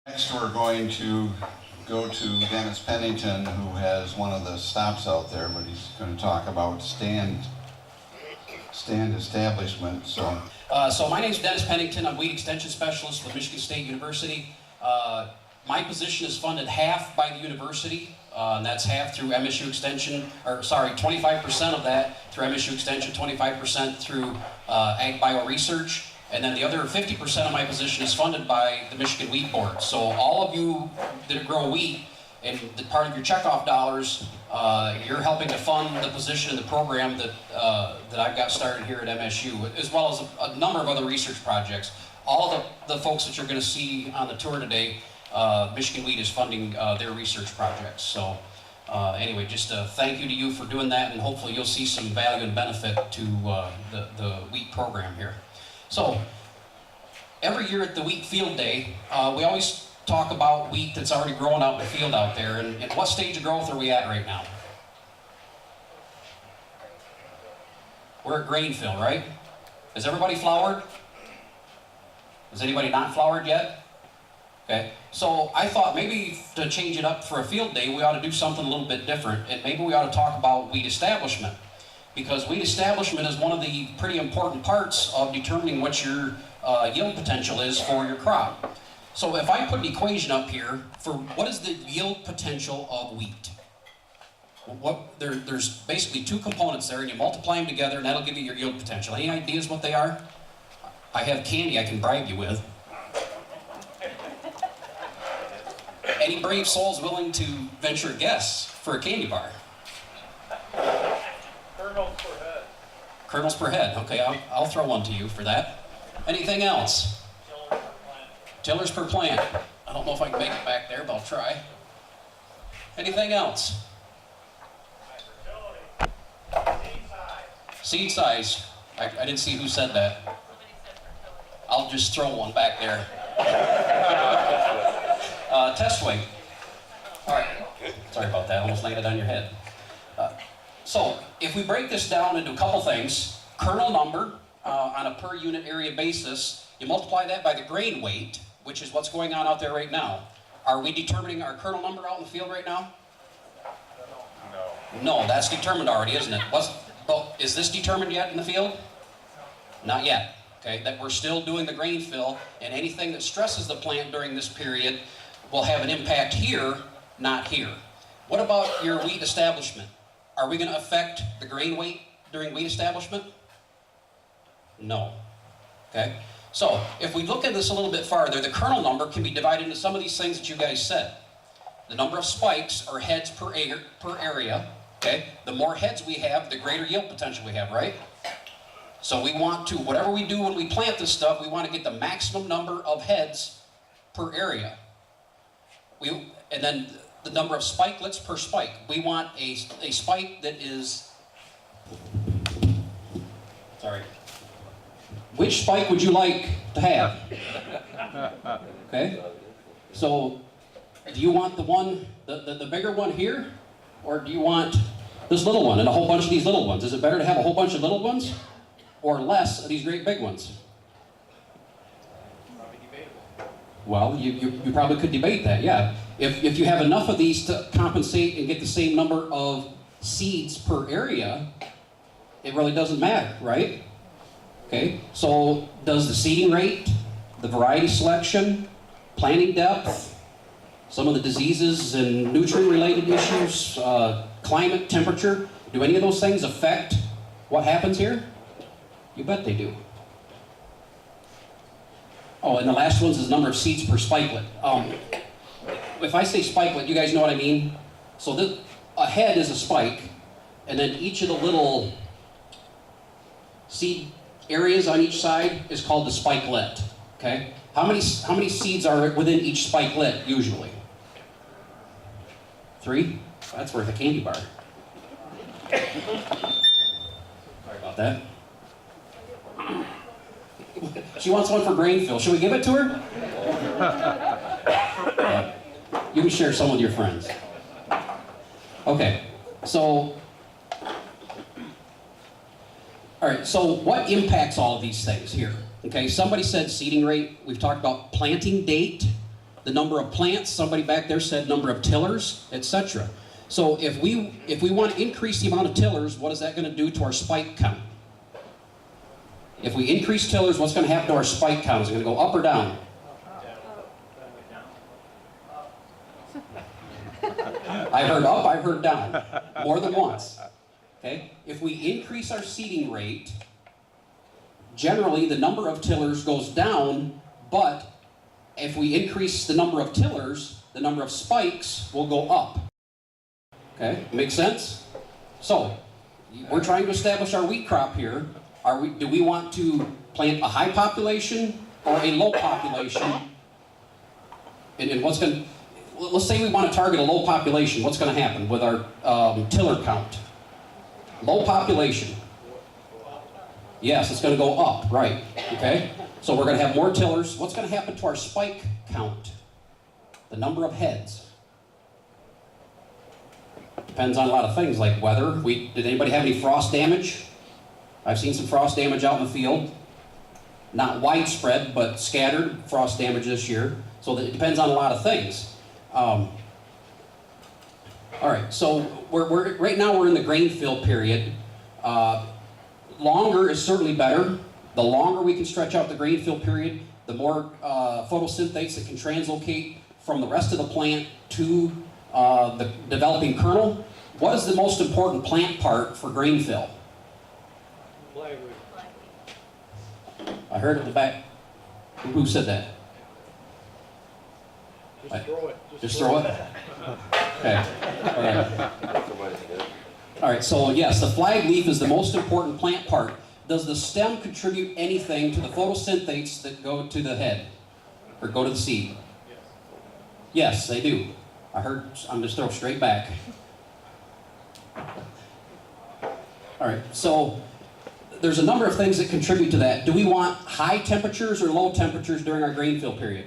Next, we're going to go to Dennis Pennington, who has one of the stops out there, but he's going to talk about stand establishment. So my name's Dennis Pennington. I'm Weed Extension Specialist with Michigan State University. My position is funded half by the university, and that's half through MSU Extension, 25% of that through MSU Extension, 25% through Ag Bio Research. And then the other 50% of my position is funded by the Michigan Wheat Board. So all of you that grow wheat, and part of your checkoff dollars, you're helping to fund the position in the program that I've got started here at MSU, as well as a number of other research projects. All the folks that you're going to see on the tour today, Michigan Wheat is funding their research projects. So anyway, just thank you to you for doing that, and hopefully you'll see some value and benefit to the wheat program here. So, every year at the Wheat Field Day, we always talk about wheat that's already growing out in the field out there, and what stage of growth are we at right now? We're at grain fill, right? Is everybody flowered? Is anybody not flowered yet? Okay, so I thought maybe to change it up for a field day, we ought to do something a little bit different, and maybe we ought to talk about wheat establishment. Because wheat establishment is one of the pretty important parts of determining what your yield potential is for your crop. So if I put an equation up here for what is the yield potential of wheat? There's basically two components there, and you multiply them together, and that'll give you your yield potential. Any ideas what they are? I have candy I can bribe you with. Any brave souls willing to venture a guess for a candy bar? Kernels per head. Okay, I'll throw one to you for that. Anything else? Tillers per plant. I don't know if I can make it back there, but I'll try. Anything else? Seed size. I didn't see who said that. I'll just throw one back there. Test weight. All right. Sorry about that. I almost landed on your head. So, if we break this down into a couple things, kernel number on a per unit area basis, you multiply that by the grain weight, which is what's going on out there right now. Are we determining our kernel number out in the field right now? No, that's determined already, isn't it? Is this determined yet in the field? Not yet. Okay, that we're still doing the grain fill, and anything that stresses the plant during this period will have an impact here, not here. What about your wheat establishment? Are we going to affect the grain weight during wheat establishment? No. Okay? So, if we look at this a little bit farther, the kernel number can be divided into some of these things that you guys said. The number of spikes, or heads per area. Okay? The more heads we have, the greater yield potential we have, right? So we want to, whatever we do when we plant this stuff, we want to get the maximum number of heads per area. And then the number of spikelets per spike. We want a spike that is, which spike would you like to have? Okay, so do you want the one, the bigger one here? Or do you want this little one and a whole bunch of these little ones? Is it better to have a whole bunch of little ones or less of these great big ones? Well, you probably could debate that, yeah. If you have enough of these to compensate and get the same number of seeds per area, it really doesn't matter, right? Okay, so does the seeding rate, the variety selection, planting depth, some of the diseases and nutrient-related issues, climate, temperature, do any of those things affect what happens here? You bet they do. Oh, and the last one is the number of seeds per spikelet. If I say spikelet, you guys know what I mean? So a head is a spike, and then each of the little seed areas on each side is called the spikelet. Okay? How many seeds are within each spikelet usually? 3? That's worth a candy bar. Sorry about that. She wants one for grain fill. Should we give it to her? You can share some with your friends. Okay, so, all right, so what impacts all of these things here? Okay, somebody said seeding rate. We've talked about planting date. the number of plants, somebody back there said number of tillers, etc. So if we want to increase the amount of tillers, what is that going to do to our spike count? If we increase tillers, what's going to happen to our spike count? Is it going to go up or down? I heard up, I heard down, more than once. Okay? If we increase our seeding rate, generally the number of tillers goes down, but if we increase the number of tillers, the number of spikes will go up. Okay? Make sense? So, we're trying to establish our wheat crop here. Do we want to plant a high population or a low population? And what's going to, let's say we want to target a low population. What's going to happen with our tiller count? Low population. Yes, it's going to go up, right? Okay? So we're going to have more tillers. What's going to happen to our spike count? The number of heads. Depends on a lot of things like weather. Did anybody have any frost damage? I've seen some frost damage out in the field. Not widespread, but scattered frost damage this year. So it depends on a lot of things. All right, so right now we're in the grain fill period. Longer is certainly better. The longer we can stretch out the grain fill period, the more photosynthates that can translocate from the rest of the plant to the developing kernel. What is the most important plant part for grain fill? Plywood. I heard at the back. Who said that? Just throw it. Just throw it? Okay. All right. All right, so yes, the flag leaf is the most important plant part. Does the stem contribute anything to the photosynthetes that go to the head or go to the seed? Yes, they do. I heard, I'm just throw straight back. All right, so there's a number of things that contribute to that. Do we want high temperatures or low temperatures during our grain fill period?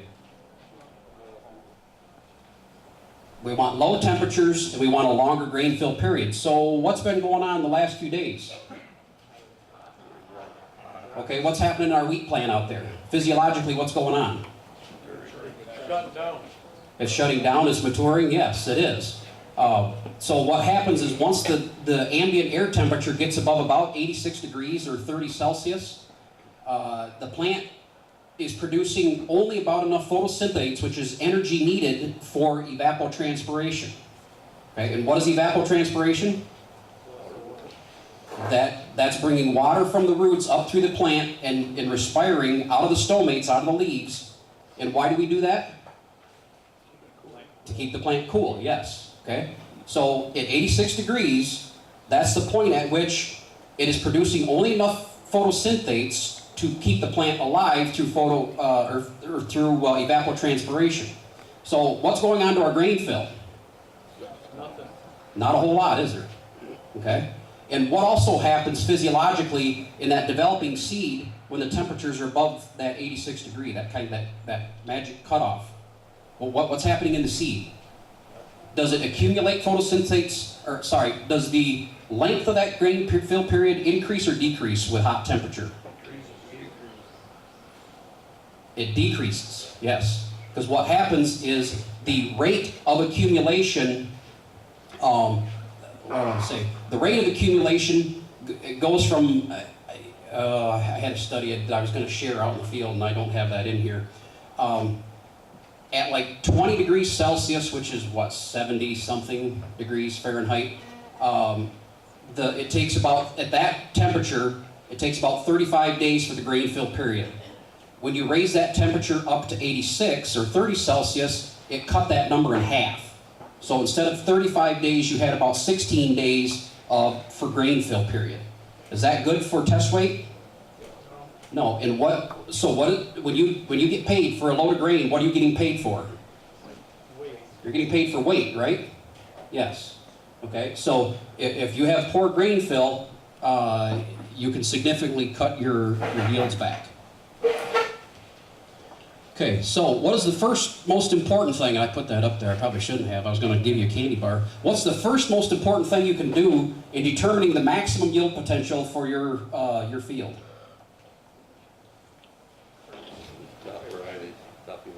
We want low temperatures and we want a longer grain fill period. So what's been going on the last few days? Okay, what's happening in our wheat plant out there? Physiologically, what's going on? Shutting down. It's shutting down, it's maturing? Yes, it is. So what happens is once the ambient air temperature gets above about 86 degrees or 30 Celsius, the plant is producing only about enough photosynthetes, which is energy needed for evapotranspiration. Okay, and what is evapotranspiration? That's bringing water from the roots up through the plant and respiring out of the stomates, out of the leaves. And why do we do that? To keep the plant cool, yes. Okay? So at 86 degrees, that's the point at which it is producing only enough photosynthetes to keep the plant alive through through evapotranspiration. So what's going on to our grain fill? Nothing. Not a whole lot, is there? Okay? And what also happens physiologically in that developing seed when the temperatures are above that 86 degree, that magic cutoff? Well, what's happening in the seed? Does it accumulate photosynthetes, or sorry, does the length of that grain fill period increase or decrease with hot temperature? It decreases, yes. Because what happens is the rate of accumulation, what do I want to say? The rate of accumulation goes from, I had a study that I was going to share out in the field and I don't have that in here. At like 20 degrees Celsius, which is what, 70 something degrees Fahrenheit, it takes about, at that temperature, it takes about 35 days for the grain fill period. When you raise that temperature up to 86 or 30 Celsius, it cut that number in half. So instead of 35 days, you had about 16 days for grain fill period. Is that good for test weight? No. And when you get paid for a load of grain, what are you getting paid for? Weight. You're getting paid for weight, right? Yes. Okay. So if you have poor grain fill, you can significantly cut your yields back. Okay, so what is the first most important thing? I put that up there, I probably shouldn't have. I was going to give you a candy bar. What's the first most important thing you can do in determining the maximum yield potential for your field?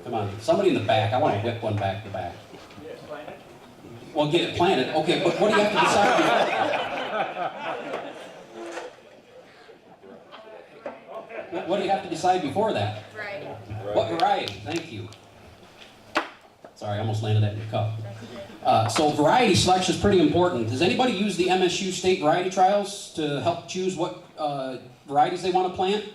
Come on, somebody in the back. I want to whip one back to back. Well, get it planted. Okay, but what do you have to decide? What do you have to decide before that? Variety. What variety? Thank you. Sorry, I almost landed that in your cup. So variety selection is pretty important. Does anybody use the MSU state variety trials to help choose what varieties they want to plant?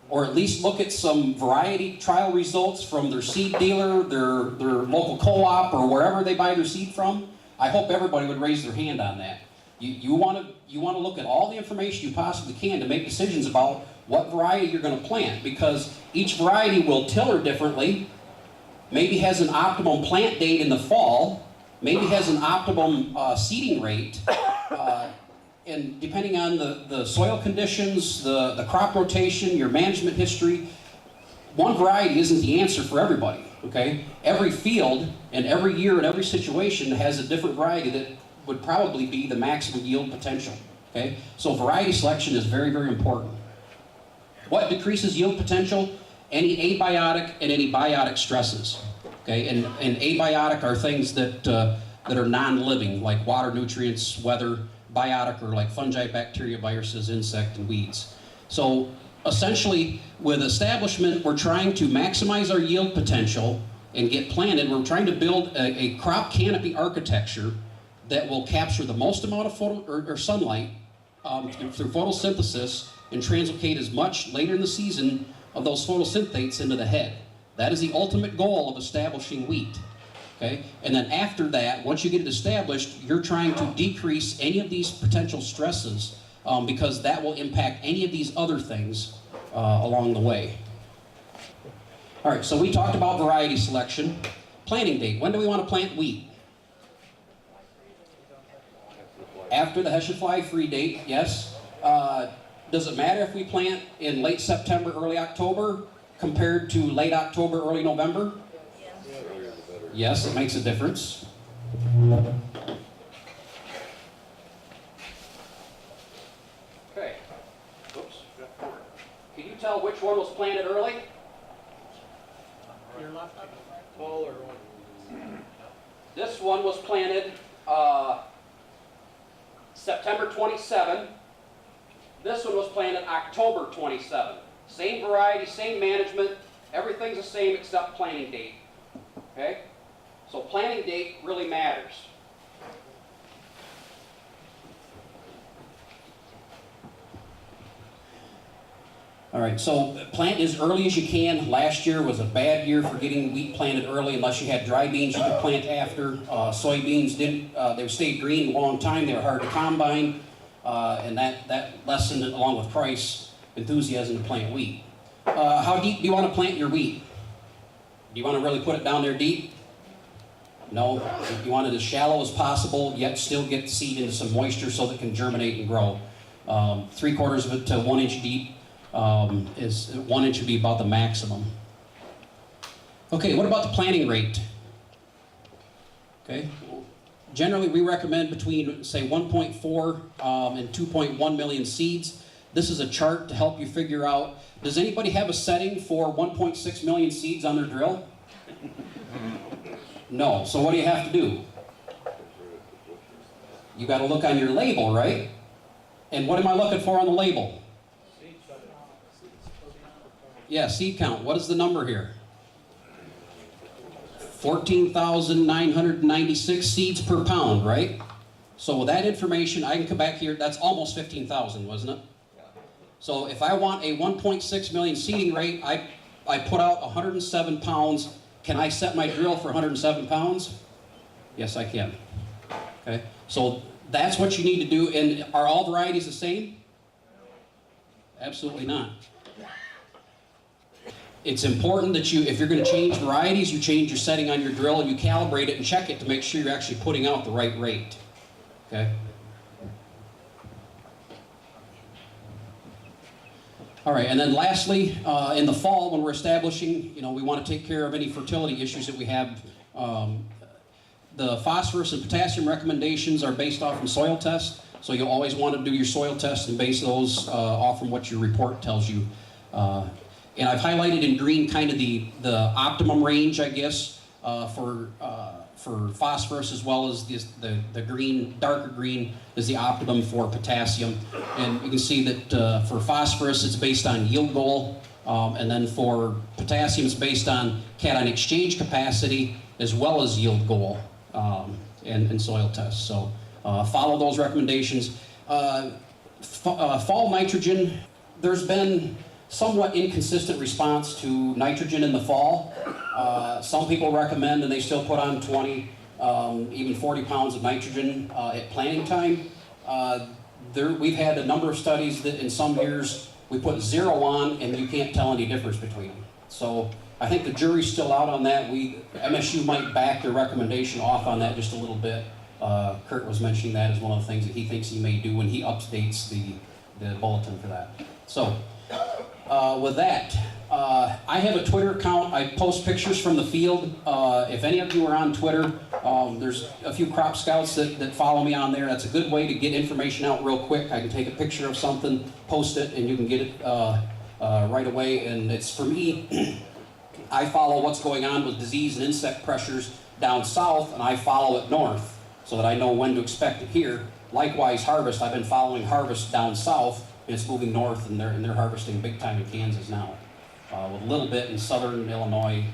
Or at least look at some variety trial results from their seed dealer, their local co-op, or wherever they buy their seed from? I hope everybody would raise their hand on that. You want to look at all the information you possibly can to make decisions about what variety you're going to plant, because each variety will tiller differently, maybe has an optimum plant date in the fall, maybe has an optimum seeding rate, and depending on the soil conditions, the crop rotation, your management history, one variety isn't the answer for everybody, okay? Every field and every year and every situation has a different variety that would probably be the maximum yield potential, okay? So variety selection is very, very important. What decreases yield potential? Any abiotic and any biotic stresses, okay? And abiotic are things that are non-living, like water, nutrients, weather. Biotic are like fungi, bacteria, viruses, insect, and weeds. So essentially, with establishment, we're trying to maximize our yield potential and get planted. We're trying to build a crop canopy architecture that will capture the most amount of sunlight through photosynthesis and translocate as much later in the season of those photosynthetes into the head. That is the ultimate goal of establishing wheat. Okay? And then after that, once you get it established, you're trying to decrease any of these potential stresses because that will impact any of these other things along the way. All right, so we talked about variety selection. Planting date. When do we want to plant wheat? After the Hessian fly free date, yes. Does it matter if we plant in late September, early October compared to late October, early November? Yes, it makes a difference. Okay. Oops. Can you tell which one was planted early? Your left, taller one. This one was planted September 27. This one was planted October 27. Same variety, same management, everything's the same except planting date. Okay? So planting date really matters. All right, so plant as early as you can. Last year was a bad year for getting wheat planted early unless you had dry beans you could plant after. Soybeans didn't, they stayed green a long time, they were hard to combine, and that lessened, along with price, enthusiasm to plant wheat. How deep do you want to plant your wheat? Do you want to really put it down there deep? No, you want it as shallow as possible, yet still get the seed into some moisture so that it can germinate and grow. 3/4 of it to 1 inch deep is 1 inch would be about the maximum. Okay, what about the planting rate? Okay, generally we recommend between say 1.4 and 2.1 million seeds. This is a chart to help you figure out, does anybody have a setting for 1.6 million seeds on their drill? No, so what do you have to do? You got to look on your label, right? And what am I looking for on the label? Yeah, seed count. What is the number here? 14,996 seeds per pound, right? So with that information, I can come back here. That's almost 15,000, wasn't it? So if I want a 1.6 million seeding rate, I put out 107 pounds. Can I set my drill for 107 pounds? Yes, I can. Okay, so that's what you need to do. And are all varieties the same? Absolutely not. It's important that you, if you're going to change varieties, you change your setting on your drill and you calibrate it and check it to make sure you're actually putting out the right rate. Okay? All right, and then lastly, in the fall when we're establishing, we want to take care of any fertility issues that we have. The phosphorus and potassium recommendations are based off from soil tests, so you'll always want to do your soil tests and base those off from what your report tells you. And I've highlighted in green kind of the optimum range, I guess, for phosphorus, as well as the green, darker green is the optimum for potassium. And you can see that for phosphorus, it's based on yield goal, and then for potassium, it's based on cation exchange capacity, as well as yield goal and soil tests. So follow those recommendations. Fall nitrogen, there's been somewhat inconsistent response to nitrogen in the fall. Some people recommend, and they still put on 20, even 40 pounds of nitrogen at planting time. We've had a number of studies that in some years we put 0 on and you can't tell any difference between them. So I think the jury's still out on that. MSU might back their recommendation off on that just a little bit. Kurt was mentioning that as one of the things that he thinks he may do when he updates the bulletin for that. So with that, I have a Twitter account. I post pictures from the field. If any of you are on Twitter, there's a few crop scouts that follow me on there. That's a good way to get information out real quick. I can take a picture of something, post it, and you can get it right away. And it's for me, I follow what's going on with disease and insect pressures down south, and I follow it north so that I know when to expect it here. Likewise, harvest. I've been following harvest down south, and it's moving north, and they're harvesting big time in Kansas now, with a little bit in southern Illinois,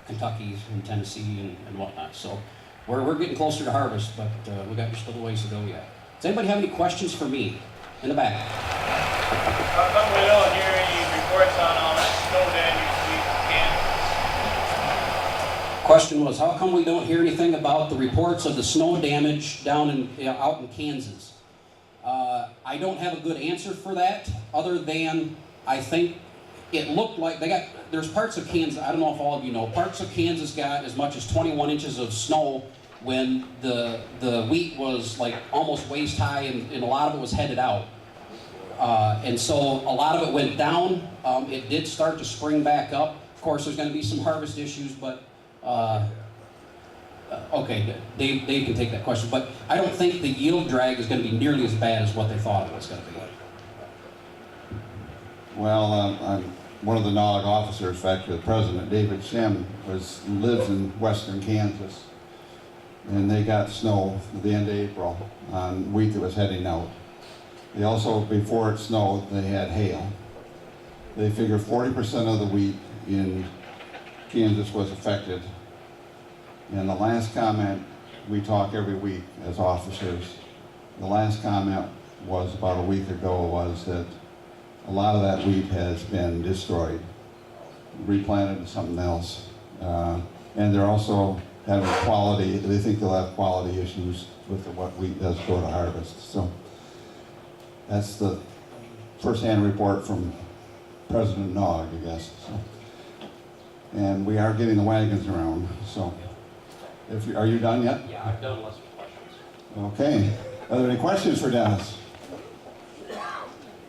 Kentucky, and Tennessee, and whatnot. So we're getting closer to harvest, but we got just a little ways to go yet. Does anybody have any questions for me in the back? How come we don't hear any reports on all that snow damage we can? Question was, how come we don't hear anything about the reports of the snow damage down out in Kansas? I don't have a good answer for that, other than I think it looked like there's parts of Kansas, I don't know if all of you know, parts of Kansas got as much as 21 inches of snow when the wheat was like almost waist high, and a lot of it was headed out. And so a lot of it went down. It did start to spring back up. Of course, there's going to be some harvest issues, but okay, Dave can take that question. But I don't think the yield drag is going to be nearly as bad as what they thought it was going to be. Well, I'm one of the NOG officers, actually the president, David Sim, lives in western Kansas. And they got snow at the end of April on wheat that was heading out. They also, before it snowed, they had hail. They figure 40% of the wheat in Kansas was affected. And the last comment, we talk every week as officers, the last comment was about a week ago was that a lot of that wheat has been destroyed, replanted to something else. And they're also having quality, they think they'll have quality issues with what wheat does go to harvest. So that's the first-hand report from President Nog, I guess. So, and we are getting the wagons around, so. Are you done yet? Yeah, I've done lots of questions. Okay. Are there any questions for Dennis?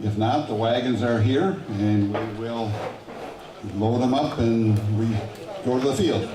If not, the wagons are here, and we will load them up and we go to the field.